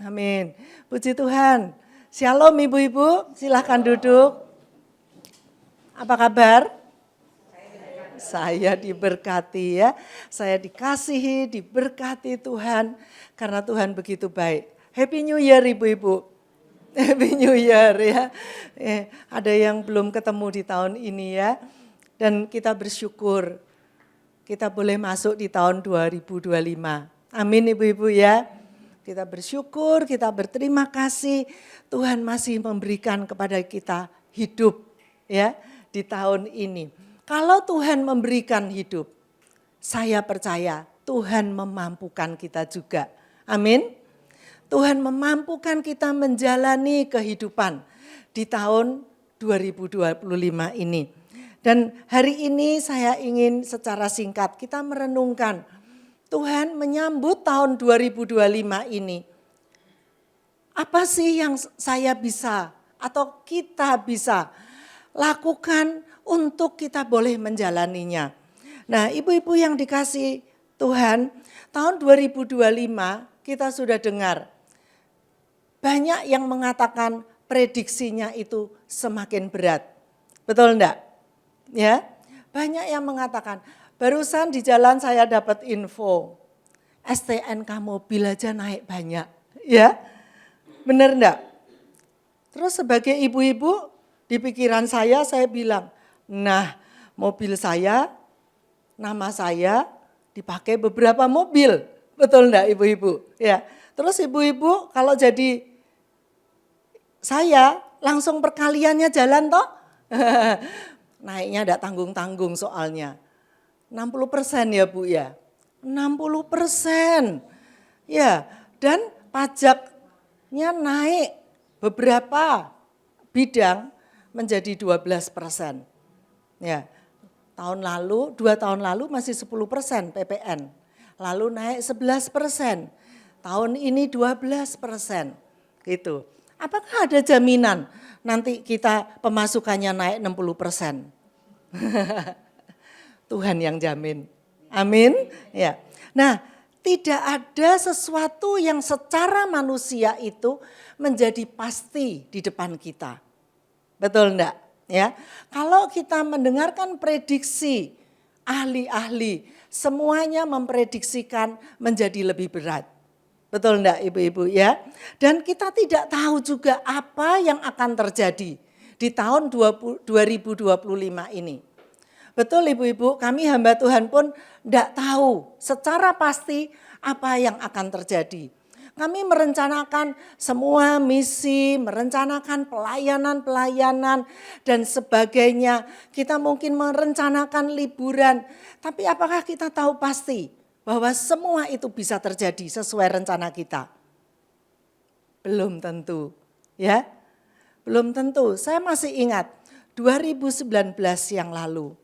Amin. Puji Tuhan. Shalom ibu-ibu, silahkan duduk. Apa kabar? Saya diberkati ya. Saya dikasihi, diberkati Tuhan. Karena Tuhan begitu baik. Happy New Year ibu-ibu. Happy New Year ya. Ada yang belum ketemu di tahun ini ya. Dan kita bersyukur kita boleh masuk di tahun 2025. Amin ibu-ibu ya. Kita bersyukur, kita berterima kasih Tuhan masih memberikan kepada kita hidup ya di tahun ini. Kalau Tuhan memberikan hidup, saya percaya Tuhan memampukan kita juga. Amin. Tuhan memampukan kita menjalani kehidupan di tahun 2025 ini. Dan hari ini saya ingin secara singkat kita merenungkan Tuhan menyambut tahun 2025 ini. Apa sih yang saya bisa atau kita bisa lakukan untuk kita boleh menjalaninya. Nah ibu-ibu yang dikasih Tuhan, tahun 2025 kita sudah dengar. Banyak yang mengatakan prediksinya itu semakin berat. Betul enggak? Ya, banyak yang mengatakan. Barusan di jalan saya dapat info, STNK mobil aja naik banyak, ya, benar enggak? Terus sebagai ibu-ibu di pikiran saya bilang, nah mobil saya, nama saya dipakai beberapa mobil, betul enggak ibu-ibu? Ya, terus ibu-ibu kalau jadi saya langsung perkaliannya jalan toh, naiknya enggak tanggung-tanggung soalnya. 60% ya Bu ya, 60%. Ya, dan pajaknya naik beberapa bidang menjadi 12%. Ya, 2 tahun lalu masih 10% PPN, lalu naik 11%, tahun ini 12%. Gitu. Apakah ada jaminan nanti kita pemasukannya naik 60%? Tuhan yang jamin. Amin. Ya. Nah, tidak ada sesuatu yang secara manusia itu menjadi pasti di depan kita. Betul enggak? Ya. Kalau kita mendengarkan prediksi ahli-ahli, semuanya memprediksikan menjadi lebih berat. Betul enggak ibu-ibu ya? Dan kita tidak tahu juga apa yang akan terjadi di tahun 2025 ini. Betul ibu-ibu, kami hamba Tuhan pun tidak tahu secara pasti apa yang akan terjadi. Kami merencanakan semua misi, merencanakan pelayanan-pelayanan dan sebagainya. Kita mungkin merencanakan liburan, tapi apakah kita tahu pasti bahwa semua itu bisa terjadi sesuai rencana kita? Belum tentu, ya. Belum tentu. Saya masih ingat 2019 yang lalu.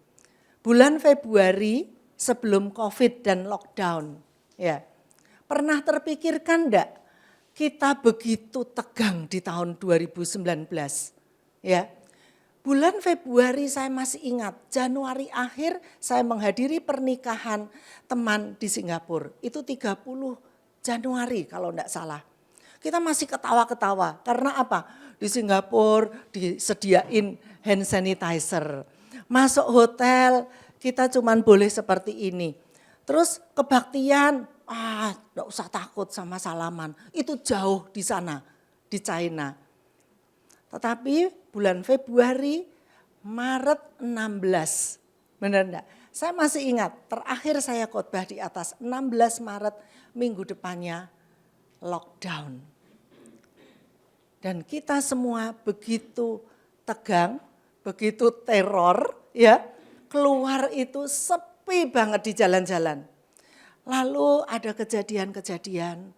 Bulan Februari sebelum COVID dan lockdown, ya, pernah terpikirkan enggak kita begitu tegang di tahun 2019, ya. Bulan Februari saya masih ingat, Januari akhir saya menghadiri pernikahan teman di Singapura, itu 30 Januari kalau enggak salah. Kita masih ketawa-ketawa, karena apa? Di Singapura disediain hand sanitizer. Masuk hotel kita cuman boleh seperti ini. Terus kebaktian, enggak usah takut sama salaman. Itu jauh di sana, di China. Tetapi bulan Februari, Maret 16, benar enggak? Saya masih ingat, terakhir saya khotbah di atas 16 Maret, minggu depannya lockdown. Dan kita semua begitu tegang, begitu teror, ya, keluar itu sepi banget di jalan-jalan. Lalu ada kejadian-kejadian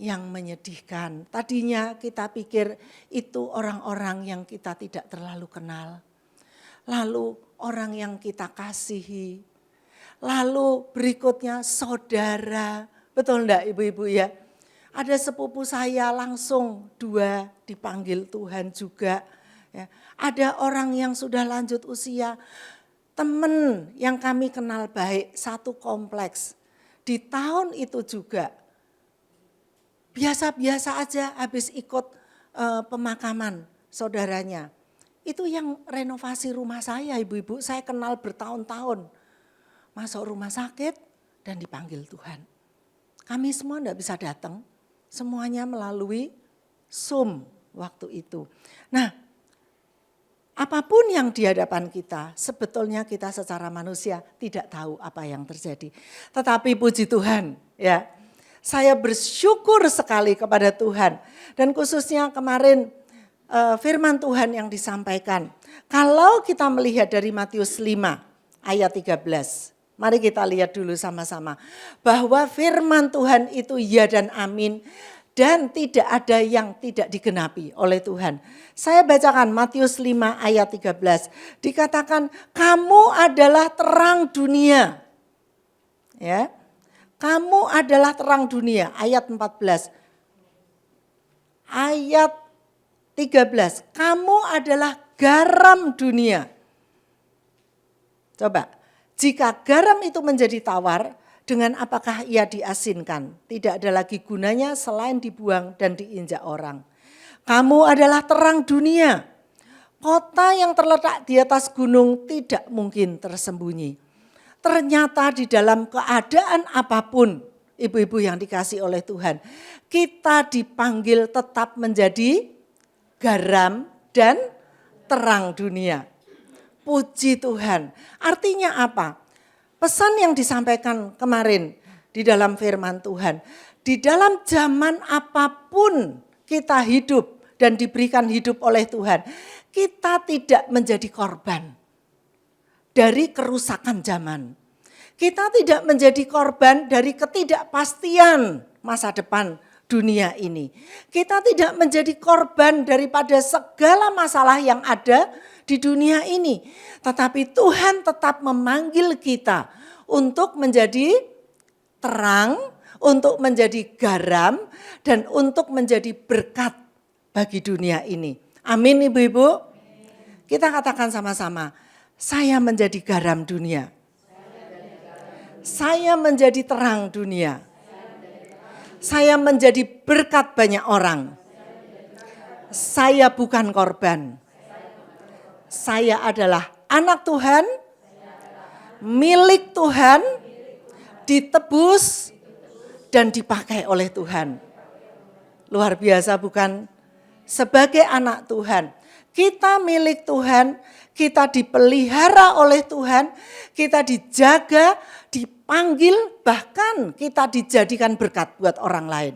yang menyedihkan. Tadinya kita pikir itu orang-orang yang kita tidak terlalu kenal. Lalu orang yang kita kasihi. Lalu berikutnya saudara. Betul enggak ibu-ibu ya? Ada sepupu saya langsung 2 dipanggil Tuhan juga. Ya. Ada orang yang sudah lanjut usia. Teman yang kami kenal baik, satu kompleks. Di tahun itu juga biasa-biasa aja habis ikut pemakaman saudaranya. Itu yang renovasi rumah saya, ibu-ibu, saya kenal bertahun-tahun. Masuk rumah sakit dan dipanggil Tuhan. Kami semua enggak bisa datang, semuanya melalui Zoom waktu itu. Nah, apapun yang di hadapan kita, sebetulnya kita secara manusia tidak tahu apa yang terjadi. Tetapi puji Tuhan, ya, saya bersyukur sekali kepada Tuhan. Dan khususnya kemarin firman Tuhan yang disampaikan. Kalau kita melihat dari Matius 5 ayat 13. Mari kita lihat dulu sama-sama. Bahwa firman Tuhan itu ya dan amin. Dan tidak ada yang tidak digenapi oleh Tuhan. Saya bacakan Matius 5 ayat 13. Dikatakan kamu adalah terang dunia. Ya. Kamu adalah terang dunia. Ayat 14. Ayat 13. Kamu adalah garam dunia. Coba. Jika garam itu menjadi tawar, dengan apakah ia diasinkan? Tidak ada lagi gunanya selain dibuang dan diinjak orang. Kamu adalah terang dunia. Kota yang terletak di atas gunung tidak mungkin tersembunyi. Ternyata di dalam keadaan apapun, ibu-ibu yang dikasih oleh Tuhan, kita dipanggil tetap menjadi garam dan terang dunia. Puji Tuhan. Artinya apa? Pesan yang disampaikan kemarin di dalam firman Tuhan. Di dalam zaman apapun kita hidup dan diberikan hidup oleh Tuhan. Kita tidak menjadi korban dari kerusakan zaman. Kita tidak menjadi korban dari ketidakpastian masa depan dunia ini. Kita tidak menjadi korban daripada segala masalah yang ada di dunia ini. Tetapi Tuhan tetap memanggil kita untuk menjadi terang, untuk menjadi garam, dan untuk menjadi berkat bagi dunia ini. Amin ibu-ibu. Kita katakan sama-sama, saya menjadi garam dunia. Saya menjadi terang dunia. Saya menjadi berkat banyak orang. Saya bukan korban. Saya adalah anak Tuhan, milik Tuhan, ditebus dan dipakai oleh Tuhan. Luar biasa bukan? Sebagai anak Tuhan, kita milik Tuhan, kita dipelihara oleh Tuhan, kita dijaga, dipanggil, bahkan kita dijadikan berkat buat orang lain.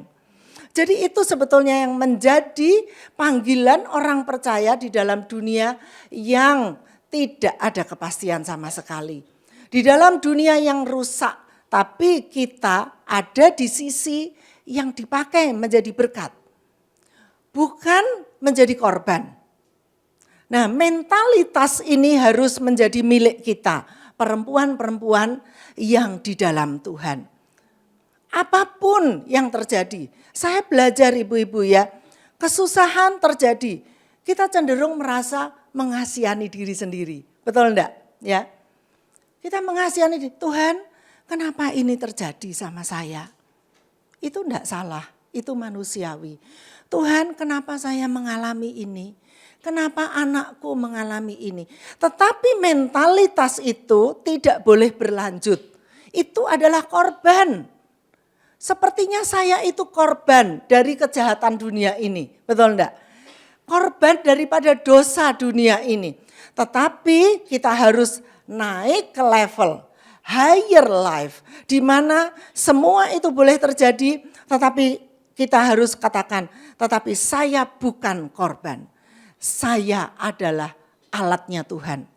Jadi itu sebetulnya yang menjadi panggilan orang percaya di dalam dunia yang tidak ada kepastian sama sekali. Di dalam dunia yang rusak, tapi kita ada di sisi yang dipakai menjadi berkat. Bukan menjadi korban. Nah, mentalitas ini harus menjadi milik kita, perempuan-perempuan yang di dalam Tuhan. Apapun yang terjadi, saya belajar ibu-ibu ya, kesusahan terjadi, kita cenderung merasa mengasihani diri sendiri, betul enggak? Ya, kita mengasihani diri, Tuhan kenapa ini terjadi sama saya? Itu enggak salah, itu manusiawi. Tuhan kenapa saya mengalami ini? Kenapa anakku mengalami ini? Tetapi mentalitas itu tidak boleh berlanjut. Itu adalah korban. Sepertinya saya itu korban dari kejahatan dunia ini. Betul enggak? Korban daripada dosa dunia ini. Tetapi kita harus naik ke level higher life. Di mana semua itu boleh terjadi. Tetapi kita harus katakan, tetapi saya bukan korban. Saya adalah alatnya Tuhan.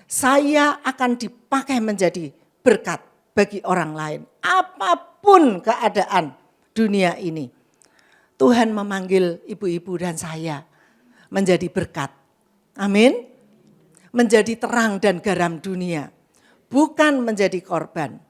Saya akan dipakai menjadi berkat bagi orang lain. Apapun keadaan dunia ini. Tuhan memanggil ibu-ibu dan saya menjadi berkat. Amin. Menjadi terang dan garam dunia. Bukan menjadi korban.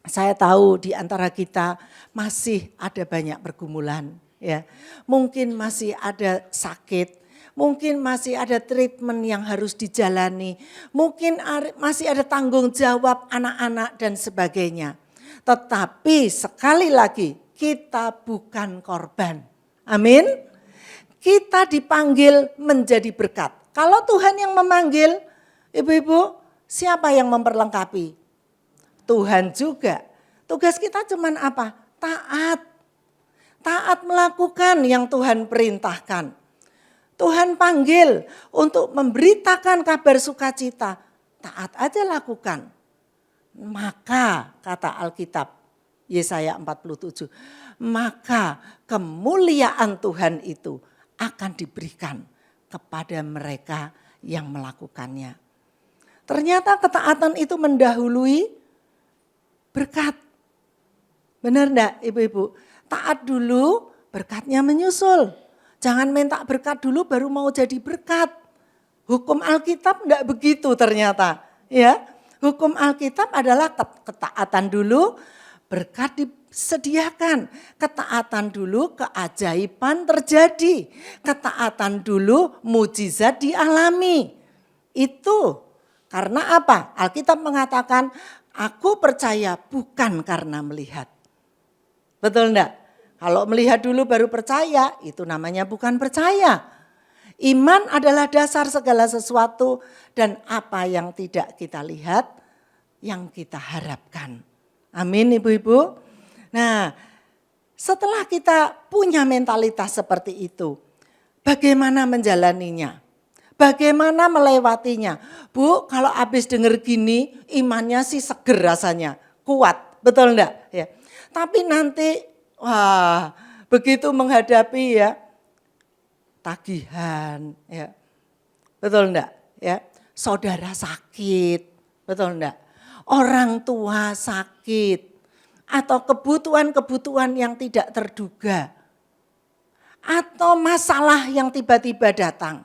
Saya tahu di antara kita masih ada banyak pergumulan. Ya, mungkin masih ada sakit. Mungkin masih ada treatment yang harus dijalani. Mungkin masih ada tanggung jawab anak-anak dan sebagainya. Tetapi sekali lagi kita bukan korban. Amin. Kita dipanggil menjadi berkat. Kalau Tuhan yang memanggil, ibu-ibu, siapa yang memperlengkapi? Tuhan juga. Tugas kita cuman apa? Taat. Taat melakukan yang Tuhan perintahkan. Tuhan panggil untuk memberitakan kabar sukacita. Taat aja lakukan. Maka kata Alkitab, Yesaya 47, maka kemuliaan Tuhan itu akan diberikan kepada mereka yang melakukannya. Ternyata ketaatan itu mendahului berkat. Benar enggak ibu-ibu? Taat dulu, berkatnya menyusul. Jangan minta berkat dulu baru mau jadi berkat. Hukum Alkitab enggak begitu ternyata. Ya, hukum Alkitab adalah ketaatan dulu, berkat disediakan. Ketaatan dulu, keajaiban terjadi. Ketaatan dulu, mujizat dialami. Itu karena apa? Alkitab mengatakan, aku percaya bukan karena melihat. Betul enggak? Kalau melihat dulu baru percaya, itu namanya bukan percaya. Iman adalah dasar segala sesuatu dan apa yang tidak kita lihat, yang kita harapkan. Amin ibu-ibu. Nah, setelah kita punya mentalitas seperti itu, bagaimana menjalaninya? Bagaimana melewatinya? Bu, kalau habis dengar gini, imannya sih seger rasanya, kuat, betul enggak? Ya. Tapi nanti, wah, begitu menghadapi ya, tagihan, ya, betul enggak? Ya, saudara sakit, betul enggak? Orang tua sakit, atau kebutuhan-kebutuhan yang tidak terduga, atau masalah yang tiba-tiba datang.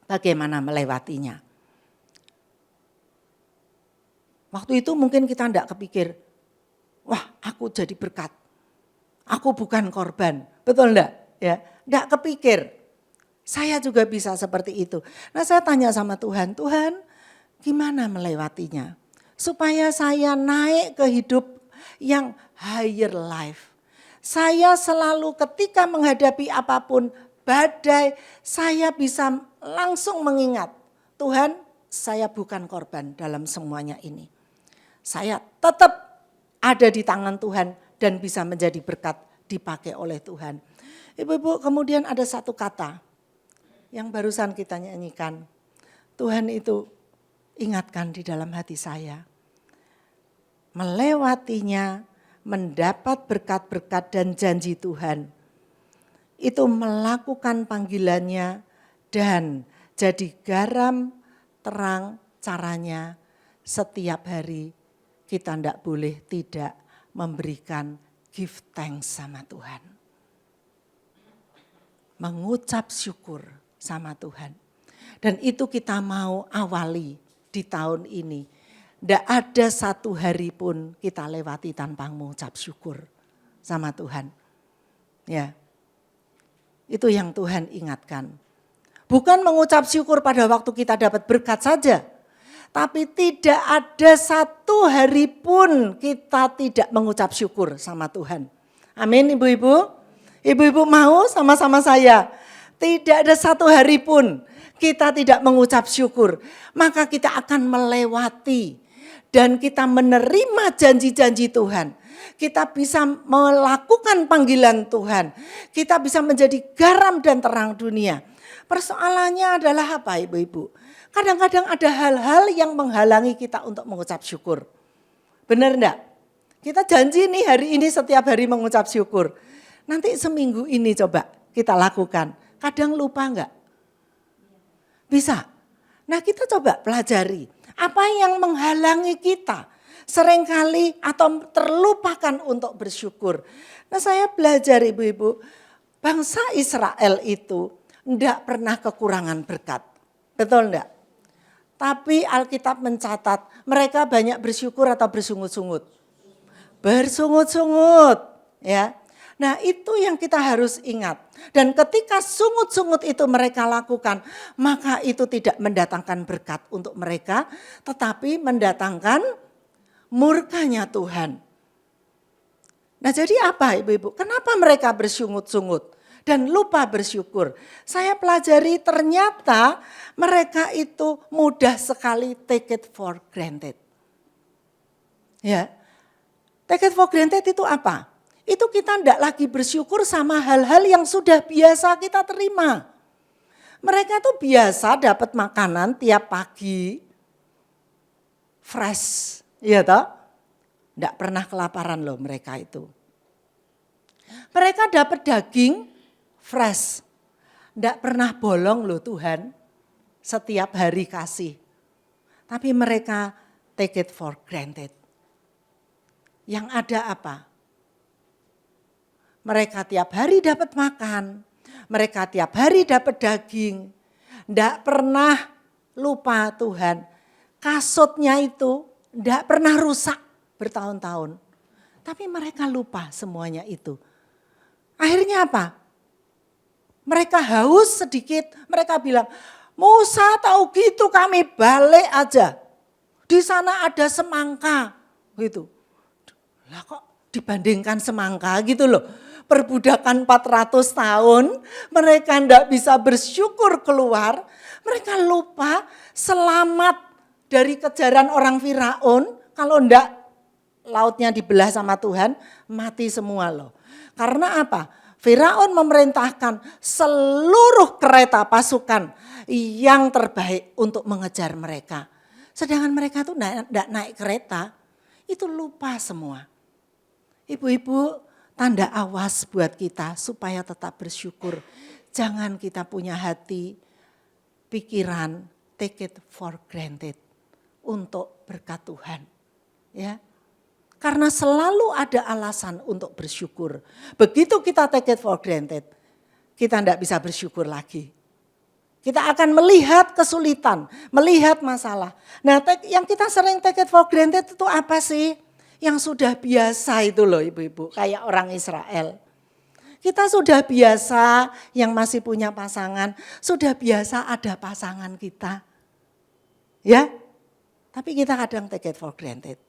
Bagaimana melewatinya? Waktu itu mungkin kita tidak kepikir, wah aku jadi berkat, aku bukan korban, betul enggak? Ya, enggak kepikir. Saya juga bisa seperti itu. Nah saya tanya sama Tuhan, Tuhan gimana melewatinya? Supaya saya naik ke hidup yang higher life. Saya selalu ketika menghadapi apapun, badai, saya bisa langsung mengingat, Tuhan saya bukan korban dalam semuanya ini. Saya tetap ada di tangan Tuhan dan bisa menjadi berkat dipakai oleh Tuhan. Ibu-ibu, kemudian ada satu kata yang barusan kita nyanyikan. Tuhan itu ingatkan di dalam hati saya. Melewatinya, mendapat berkat-berkat dan janji Tuhan. Itu melakukan panggilannya dan jadi garam terang caranya setiap hari. Kita tidak boleh tidak memberikan give thanks sama Tuhan. Mengucap syukur sama Tuhan. Dan itu kita mau awali di tahun ini. Tidak ada satu hari pun kita lewati tanpa mengucap syukur sama Tuhan. Ya, itu yang Tuhan ingatkan. Bukan mengucap syukur pada waktu kita dapat berkat saja. Tapi tidak ada satu hari pun kita tidak mengucap syukur sama Tuhan. Amin ibu-ibu. Ibu-ibu mau sama-sama saya. Tidak ada satu hari pun kita tidak mengucap syukur. Maka kita akan melewati dan kita menerima janji-janji Tuhan. Kita bisa melakukan panggilan Tuhan. Kita bisa menjadi garam dan terang dunia. Persoalannya adalah apa ibu-ibu? Kadang-kadang ada hal-hal yang menghalangi kita untuk mengucap syukur. Benar enggak? Kita janji nih hari ini setiap hari mengucap syukur. Nanti seminggu ini coba kita lakukan. Kadang lupa enggak? Bisa. Nah kita coba pelajari. Apa yang menghalangi kita? Seringkali atau terlupakan untuk bersyukur. Nah saya belajar ibu-ibu. Bangsa Israel itu enggak pernah kekurangan berkat. Betul enggak? Tapi Alkitab mencatat mereka banyak bersyukur atau bersungut-sungut. Bersungut-sungut, ya. Nah, itu yang kita harus ingat. Dan ketika sungut-sungut itu mereka lakukan, maka itu tidak mendatangkan berkat untuk mereka, tetapi mendatangkan murkanya Tuhan. Nah jadi apa ibu-ibu? Kenapa mereka bersungut-sungut dan lupa bersyukur? Saya pelajari ternyata mereka itu mudah sekali take it for granted. Ya, take it for granted itu apa? Itu kita tidak lagi bersyukur sama hal-hal yang sudah biasa kita terima. Mereka tuh biasa dapat makanan tiap pagi, fresh, iya toh? Tidak pernah kelaparan loh mereka itu. Mereka dapat daging fresh. Tidak pernah bolong loh Tuhan. Setiap hari kasih. Tapi mereka take it for granted. Yang ada apa? Mereka tiap hari dapat makan. Mereka tiap hari dapat daging. Tidak pernah lupa Tuhan. Kasutnya itu tidak pernah rusak bertahun-tahun. Tapi mereka lupa semuanya itu. Akhirnya apa? Mereka haus sedikit, mereka bilang, Musa tahu gitu kami balik aja. Di sana ada semangka gitu. Lah kok dibandingkan semangka gitu loh. Perbudakan 400 tahun, mereka enggak bisa bersyukur keluar. Mereka lupa selamat dari kejaran orang Firaun. Kalau enggak lautnya dibelah sama Tuhan, mati semua loh. Karena apa? Firaun memerintahkan seluruh kereta pasukan yang terbaik untuk mengejar mereka. Sedangkan mereka tuh enggak naik kereta, itu lupa semua. Ibu-ibu, tanda awas buat kita supaya tetap bersyukur. Jangan kita punya hati, pikiran, take it for granted untuk berkat Tuhan. Ya. Karena selalu ada alasan untuk bersyukur. Begitu kita take it for granted, kita tidak bisa bersyukur lagi. Kita akan melihat kesulitan, melihat masalah. Nah yang kita sering take it for granted itu apa sih? Yang sudah biasa itu loh ibu-ibu, kayak orang Israel. Kita sudah biasa yang masih punya pasangan, sudah biasa ada pasangan kita. Ya, tapi kita kadang take it for granted.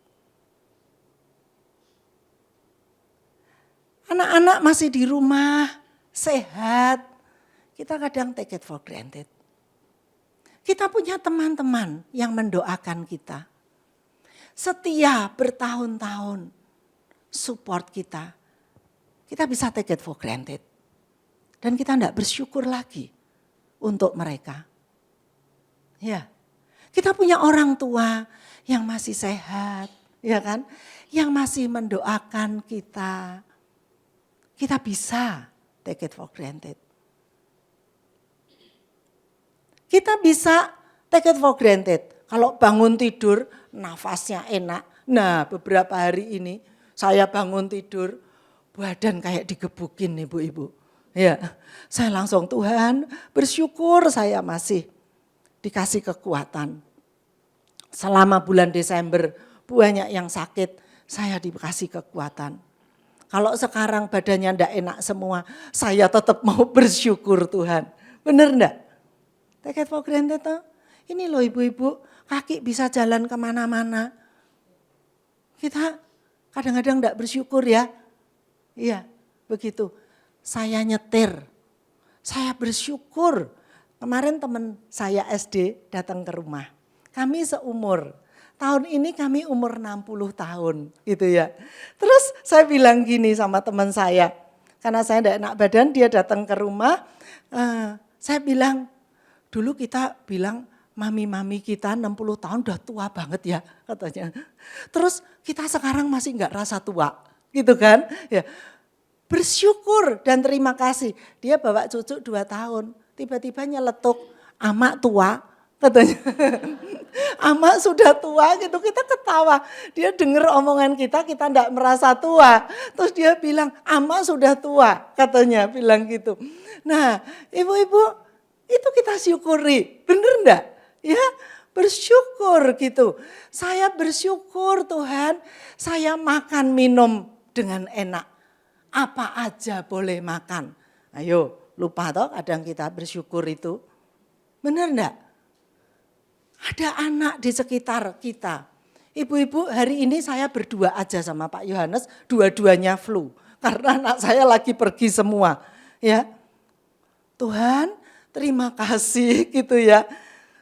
Anak-anak masih di rumah, sehat. Kita kadang take it for granted. Kita punya teman-teman yang mendoakan kita. Setia bertahun-tahun support kita. Kita bisa take it for granted. Dan kita tidak bersyukur lagi untuk mereka. Ya, kita punya orang tua yang masih sehat, ya kan? Yang masih mendoakan kita. Kita bisa take it for granted. Kita bisa take it for granted. Kalau bangun tidur, nafasnya enak. Nah beberapa hari ini saya bangun tidur, badan kayak digebukin ibu-ibu. Ya, saya langsung Tuhan bersyukur saya masih dikasih kekuatan. Selama bulan Desember banyak yang sakit, saya dikasih kekuatan. Kalau sekarang badannya enggak enak semua, saya tetap mau bersyukur Tuhan. Benar enggak? Take it for granted toh. Ini loh ibu-ibu, kaki bisa jalan kemana-mana. Kita kadang-kadang enggak bersyukur ya. Iya, begitu. Saya nyetir, saya bersyukur. Kemarin teman saya SD datang ke rumah. Kami seumur. Tahun ini kami umur 60 tahun gitu ya. Terus saya bilang gini sama teman saya. Karena saya tidak enak badan, dia datang ke rumah. Saya bilang, dulu kita bilang mami-mami kita 60 tahun udah tua banget ya katanya. Terus kita sekarang masih enggak rasa tua gitu kan. Ya. Bersyukur dan terima kasih. Dia bawa cucu 2 tahun, tiba-tiba nyeletuk, amak tua. Katanya, amak sudah tua gitu, kita ketawa. Dia dengar omongan kita enggak merasa tua. Terus dia bilang, amak sudah tua, katanya bilang gitu. Nah ibu-ibu itu kita syukuri, bener enggak? Ya bersyukur gitu. Saya bersyukur Tuhan, saya makan minum dengan enak. Apa aja boleh makan. Ayo lupa toh kadang kita bersyukur itu. Bener enggak? Ada anak di sekitar kita. Ibu-ibu, hari ini saya berdua aja sama Pak Yohanes, dua-duanya flu. Karena anak saya lagi pergi semua. Ya, Tuhan terima kasih gitu ya.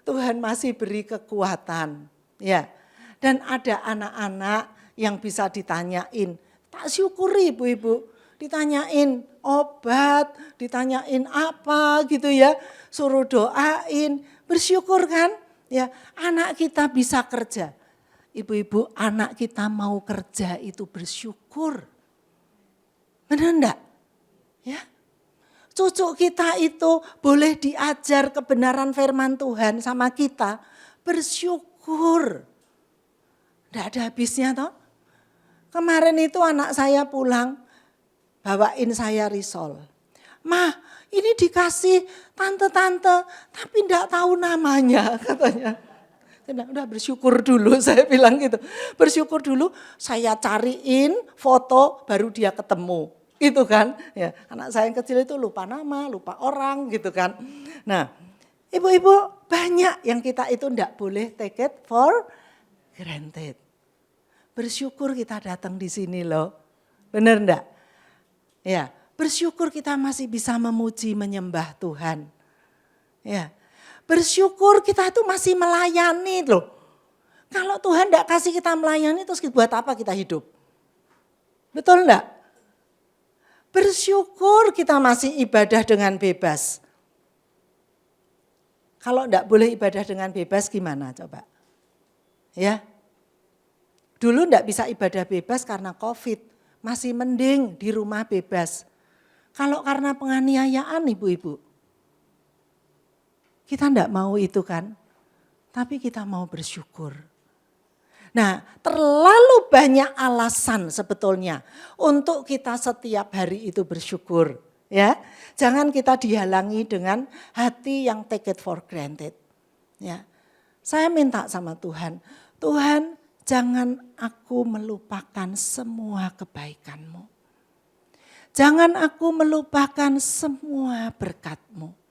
Tuhan masih beri kekuatan. Ya, dan ada anak-anak yang bisa ditanyain. Tak syukuri ibu-ibu, ditanyain obat, ditanyain apa gitu ya. Suruh doain, bersyukur kan. Ya, anak kita bisa kerja. Ibu-ibu, anak kita mau kerja itu bersyukur. Benar enggak? Ya. Cucu kita itu boleh diajar kebenaran firman Tuhan sama kita. Bersyukur. Enggak ada habisnya toh. Kemarin itu anak saya pulang, bawain saya risol. Mah, ini dikasih tante-tante, tapi enggak tahu namanya katanya. Udah bersyukur dulu, saya bilang gitu. Bersyukur dulu, saya cariin foto baru dia ketemu. Itu kan, ya anak saya yang kecil itu lupa nama, lupa orang gitu kan. Nah, ibu-ibu banyak yang kita itu enggak boleh take it for granted. Bersyukur kita datang di sini loh, benar enggak? Ya, bersyukur kita masih bisa memuji, menyembah Tuhan. Ya. Bersyukur kita itu masih melayani loh. Kalau Tuhan enggak kasih kita melayani terus buat apa kita hidup? Betul enggak? Bersyukur kita masih ibadah dengan bebas. Kalau enggak boleh ibadah dengan bebas gimana coba? Ya. Dulu enggak bisa ibadah bebas karena COVID. Masih mending di rumah bebas. Kalau karena penganiayaan ibu-ibu. Kita enggak mau itu kan, tapi kita mau bersyukur. Nah, terlalu banyak alasan sebetulnya untuk kita setiap hari itu bersyukur. Ya, jangan kita dihalangi dengan hati yang take it for granted. Ya, saya minta sama Tuhan, Tuhan jangan aku melupakan semua kebaikan-Mu. Jangan aku melupakan semua berkat-Mu.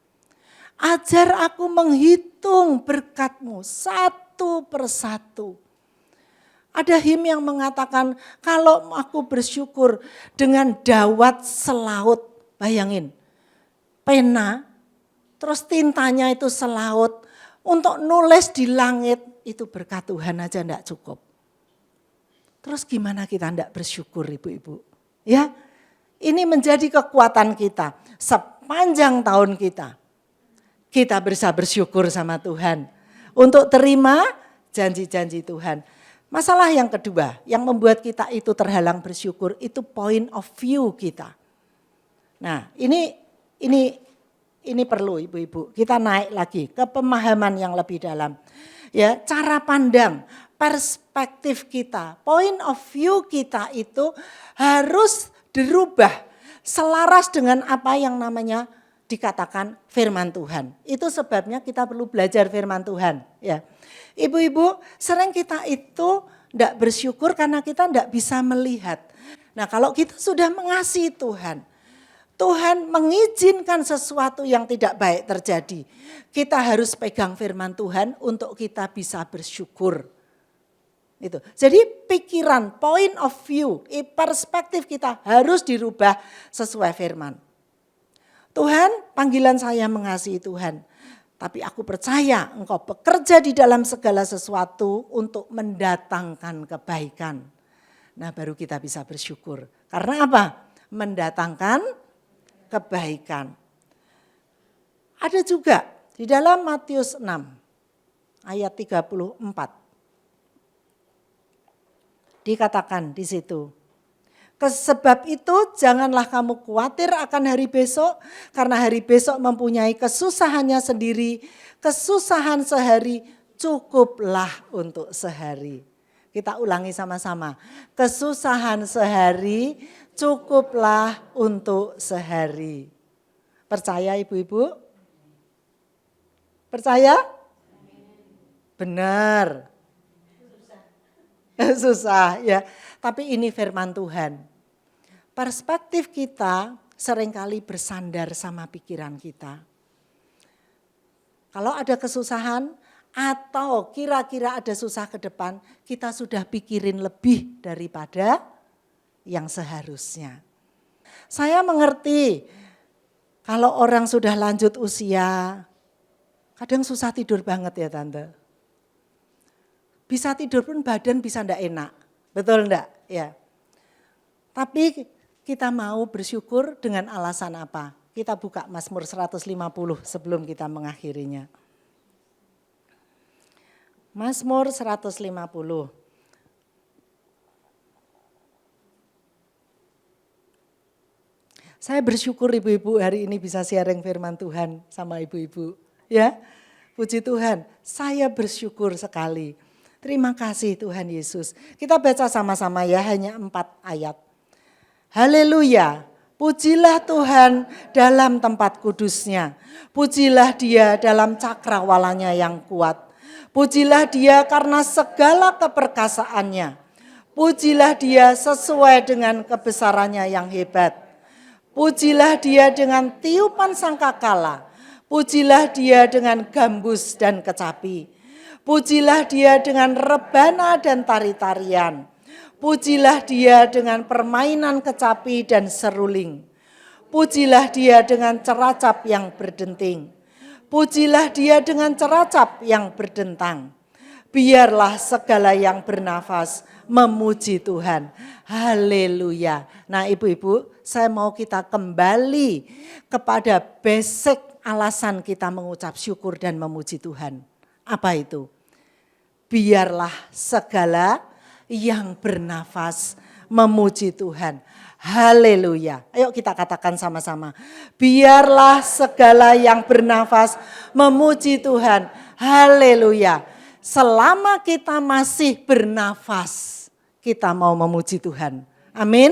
Ajar aku menghitung berkat-Mu satu persatu. Ada him yang mengatakan kalau aku bersyukur dengan dawat selaut. Bayangin, pena terus tintanya itu selaut. Untuk nulis di langit itu berkat Tuhan aja enggak cukup. Terus gimana kita enggak bersyukur ibu-ibu? Ya, ini menjadi kekuatan kita sepanjang tahun kita. Kita bisa bersyukur sama Tuhan untuk terima janji-janji Tuhan. Masalah yang kedua yang membuat kita itu terhalang bersyukur itu point of view kita. Nah, ini perlu ibu-ibu. Kita naik lagi ke pemahaman yang lebih dalam. Ya, cara pandang, perspektif kita, point of view kita itu harus dirubah selaras dengan apa yang namanya dikatakan firman Tuhan. Itu sebabnya kita perlu belajar firman Tuhan. Ya, ibu-ibu sering kita itu tidak bersyukur karena kita tidak bisa melihat. Nah kalau kita sudah mengasihi Tuhan, Tuhan mengizinkan sesuatu yang tidak baik terjadi. Kita harus pegang firman Tuhan untuk kita bisa bersyukur. Itu. Jadi pikiran, point of view, perspektif kita harus dirubah sesuai firman. Tuhan, panggilan saya mengasihi Tuhan. Tapi aku percaya Engkau bekerja di dalam segala sesuatu untuk mendatangkan kebaikan. Nah baru kita bisa bersyukur. Karena apa? Mendatangkan kebaikan. Ada juga di dalam Matius 6 ayat 34. Dikatakan di situ. Sebab itu janganlah kamu khawatir akan hari besok, karena hari besok mempunyai kesusahannya sendiri. Kesusahan sehari cukuplah untuk sehari. Kita ulangi sama-sama. Kesusahan sehari cukuplah untuk sehari. Percaya ibu-ibu? Percaya? Benar. Susah ya. Tapi ini firman Tuhan. Perspektif kita seringkali bersandar sama pikiran kita. Kalau ada kesusahan, atau kira-kira ada susah ke depan, kita sudah pikirin lebih daripada yang seharusnya. Saya mengerti kalau orang sudah lanjut usia, kadang susah tidur banget ya Tante. Bisa tidur pun badan bisa enggak enak, betul enggak? Ya. Tapi kita mau bersyukur dengan alasan apa? Kita buka Mazmur 150 sebelum kita mengakhirinya. Mazmur 150. Saya bersyukur ibu-ibu hari ini bisa sharing firman Tuhan sama ibu-ibu. Ya, puji Tuhan, saya bersyukur sekali. Terima kasih Tuhan Yesus. Kita baca sama-sama ya, hanya 4 ayat. Haleluya, pujilah Tuhan dalam tempat kudusnya. Pujilah dia dalam cakrawalanya yang kuat. Pujilah dia karena segala keperkasaannya. Pujilah dia sesuai dengan kebesarannya yang hebat. Pujilah dia dengan tiupan sangkakala. Pujilah dia dengan gambus dan kecapi. Pujilah dia dengan rebana dan tari-tarian. Pujilah dia dengan permainan kecapi dan seruling. Pujilah dia dengan ceracap yang berdenting. Pujilah dia dengan ceracap yang berdentang. Biarlah segala yang bernafas memuji Tuhan. Haleluya. Nah ibu-ibu, saya mau kita kembali kepada basic alasan kita mengucap syukur dan memuji Tuhan. Apa itu? Biarlah segala yang bernafas memuji Tuhan. Haleluya. Ayo kita katakan sama-sama. Biarlah segala yang bernafas memuji Tuhan. Haleluya. Selama kita masih bernafas, kita mau memuji Tuhan. Amin.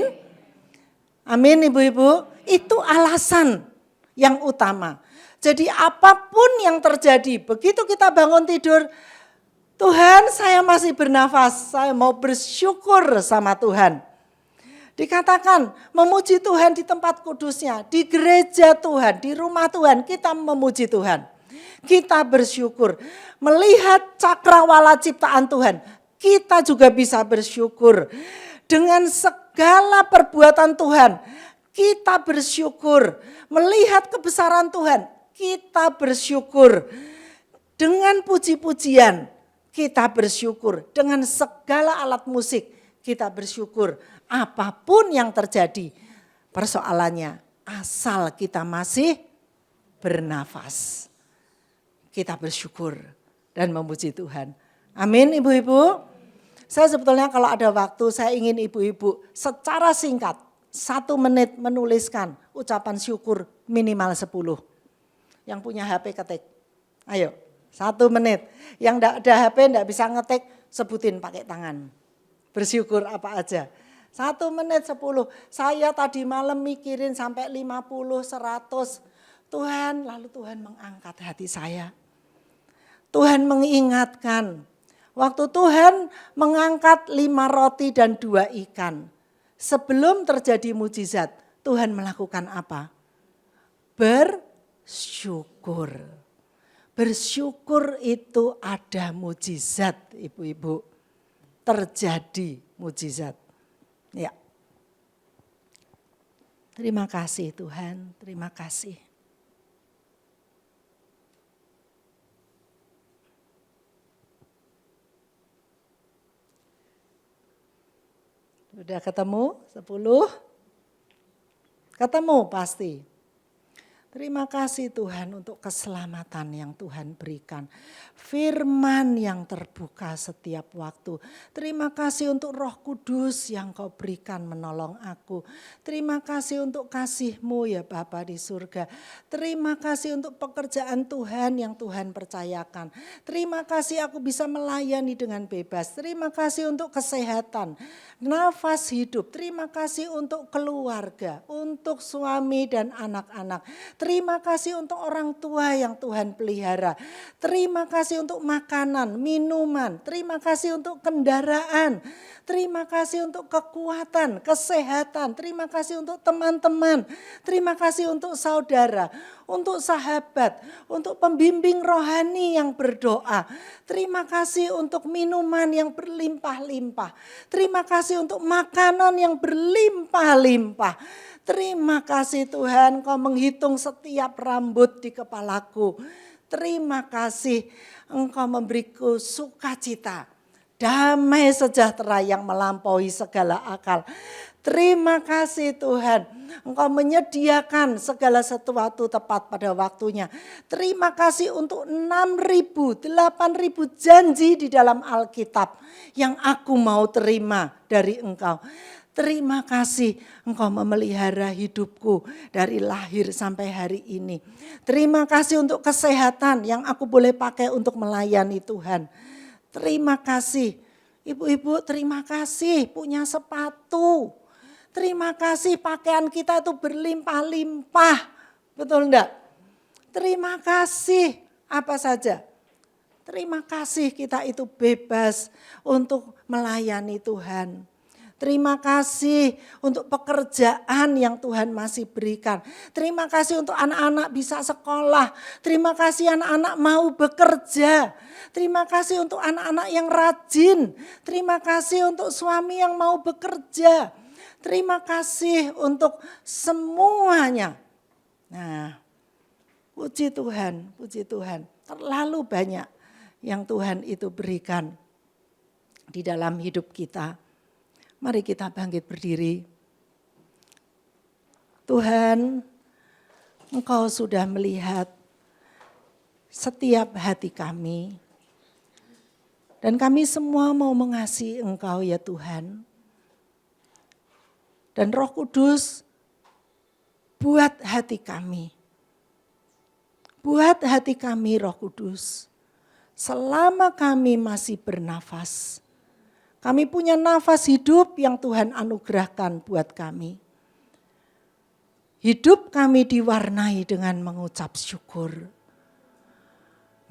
Amin ibu-ibu. Itu alasan yang utama. Jadi apapun yang terjadi, begitu kita bangun tidur, Tuhan saya masih bernafas, saya mau bersyukur sama Tuhan. Dikatakan memuji Tuhan di tempat kudusnya, di gereja Tuhan, di rumah Tuhan, kita memuji Tuhan. Kita bersyukur. Melihat cakrawala ciptaan Tuhan, kita juga bisa bersyukur. Dengan segala perbuatan Tuhan, kita bersyukur. Melihat kebesaran Tuhan, kita bersyukur. Dengan puji-pujian, kita bersyukur. Dengan segala alat musik, kita bersyukur. Apapun yang terjadi, persoalannya asal kita masih bernafas. Kita bersyukur dan memuji Tuhan. Amin ibu-ibu. Saya sebetulnya kalau ada waktu saya ingin ibu-ibu secara singkat 1 menit menuliskan ucapan syukur minimal 10. Yang punya HP ketik. Ayo 1 menit. Yang enggak ada HP enggak bisa ngetik sebutin pakai tangan. Bersyukur apa aja. 1 menit 10. Saya tadi malam mikirin sampai 50, 100. Tuhan, lalu Tuhan mengangkat hati saya. Tuhan mengingatkan. Waktu Tuhan mengangkat 5 roti dan 2 ikan. Sebelum terjadi mujizat, Tuhan melakukan apa? Bersyukur. Bersyukur itu ada mujizat, ibu-ibu. Terjadi mujizat. Ya. Terima kasih Tuhan, terima kasih. Sudah ketemu 10? Ketemu pasti. Terima kasih Tuhan untuk keselamatan yang Tuhan berikan. Firman yang terbuka setiap waktu. Terima kasih untuk Roh Kudus yang Kau berikan menolong aku. Terima kasih untuk kasih-Mu ya Bapa di surga. Terima kasih untuk pekerjaan Tuhan yang Tuhan percayakan. Terima kasih aku bisa melayani dengan bebas. Terima kasih untuk kesehatan, nafas hidup. Terima kasih untuk keluarga, untuk suami dan anak-anak. Terima kasih untuk orang tua yang Tuhan pelihara. Terima kasih untuk makanan, minuman. Terima kasih untuk kendaraan. Terima kasih untuk kekuatan, kesehatan. Terima kasih untuk teman-teman. Terima kasih untuk saudara, untuk sahabat, untuk pembimbing rohani yang berdoa. Terima kasih untuk minuman yang berlimpah-limpah. Terima kasih untuk makanan yang berlimpah-limpah. Terima kasih Tuhan, Kau menghitung setiap rambut di kepalaku. Terima kasih Engkau memberiku sukacita, damai sejahtera yang melampaui segala akal. Terima kasih Tuhan, Engkau menyediakan segala sesuatu tepat pada waktunya. Terima kasih untuk 6.000, 8.000 janji di dalam Alkitab yang aku mau terima dari Engkau. Terima kasih Engkau memelihara hidupku dari lahir sampai hari ini. Terima kasih untuk kesehatan yang aku boleh pakai untuk melayani Tuhan. Terima kasih. Ibu-ibu terima kasih punya sepatu. Terima kasih pakaian kita itu berlimpah-limpah. Betul enggak? Terima kasih apa saja. Terima kasih kita itu bebas untuk melayani Tuhan. Terima kasih untuk pekerjaan yang Tuhan masih berikan. Terima kasih untuk anak-anak bisa sekolah. Terima kasih anak-anak mau bekerja. Terima kasih untuk anak-anak yang rajin. Terima kasih untuk suami yang mau bekerja. Terima kasih untuk semuanya. Nah, puji Tuhan, puji Tuhan. Terlalu banyak yang Tuhan itu berikan di dalam hidup kita. Mari kita bangkit berdiri. Tuhan, Engkau sudah melihat setiap hati kami. Dan kami semua mau mengasihi Engkau ya Tuhan. Dan Roh Kudus buat hati kami. Buat hati kami Roh Kudus. Selama kami masih bernafas. Kami punya nafas hidup yang Tuhan anugerahkan buat kami. Hidup kami diwarnai dengan mengucap syukur.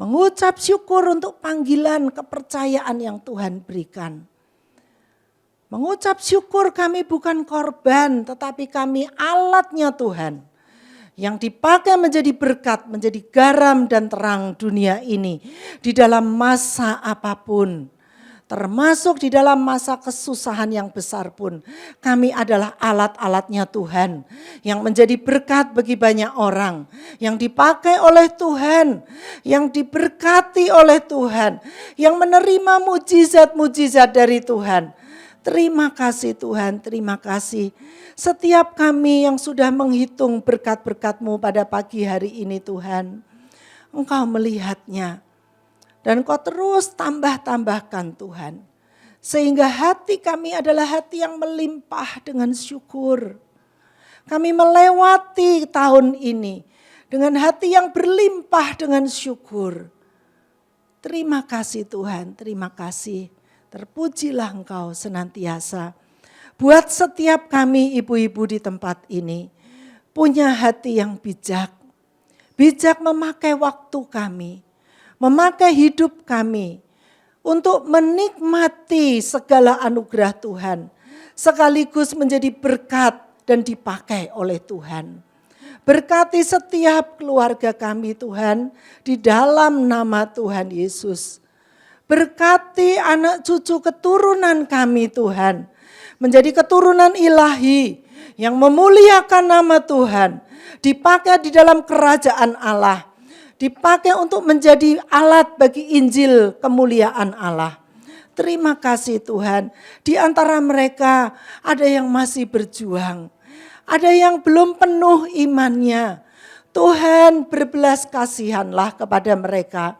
Mengucap syukur untuk panggilan kepercayaan yang Tuhan berikan. Mengucap syukur kami bukan korban, tetapi kami alatnya Tuhan. Yang dipakai menjadi berkat, menjadi garam dan terang dunia ini. Di dalam masa apapun. Termasuk di dalam masa kesusahan yang besar pun. Kami adalah alat-alatnya Tuhan. Yang menjadi berkat bagi banyak orang. Yang dipakai oleh Tuhan. Yang diberkati oleh Tuhan. Yang menerima mujizat-mujizat dari Tuhan. Terima kasih Tuhan, terima kasih. Setiap kami yang sudah menghitung berkat-berkat-Mu pada pagi hari ini Tuhan. Engkau melihatnya. Dan Kau terus tambah-tambahkan Tuhan. Sehingga hati kami adalah hati yang melimpah dengan syukur. Kami melewati tahun ini dengan hati yang berlimpah dengan syukur. Terima kasih Tuhan, terima kasih. Terpujilah Engkau senantiasa. Buat setiap kami ibu-ibu di tempat ini punya hati yang bijak. Bijak memakai waktu kami. Memakai hidup kami untuk menikmati segala anugerah Tuhan. Sekaligus menjadi berkat dan dipakai oleh Tuhan. Berkati setiap keluarga kami Tuhan di dalam nama Tuhan Yesus. Berkati anak cucu keturunan kami Tuhan. Menjadi keturunan ilahi yang memuliakan nama Tuhan. Dipakai di dalam kerajaan Allah. Dipakai untuk menjadi alat bagi Injil kemuliaan Allah. Terima kasih Tuhan. Di antara mereka ada yang masih berjuang. Ada yang belum penuh imannya. Tuhan berbelas kasihanlah kepada mereka.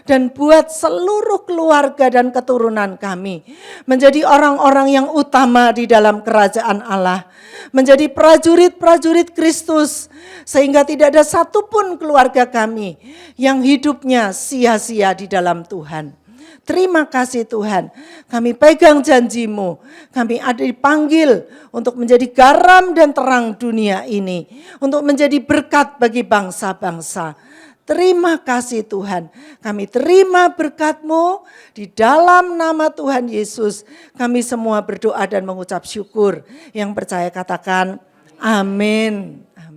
Dan buat seluruh keluarga dan keturunan kami menjadi orang-orang yang utama di dalam kerajaan Allah. Menjadi prajurit-prajurit Kristus. Sehingga tidak ada satupun keluarga kami yang hidupnya sia-sia di dalam Tuhan. terima kasih Tuhan. Kami pegang janji-Mu. Kami ada dipanggil untuk menjadi garam dan terang dunia ini. Untuk menjadi berkat bagi bangsa-bangsa. Terima kasih Tuhan. Kami terima berkat-Mu di dalam nama Tuhan Yesus. Kami semua berdoa dan mengucap syukur. Yang percaya katakan amin. Amin.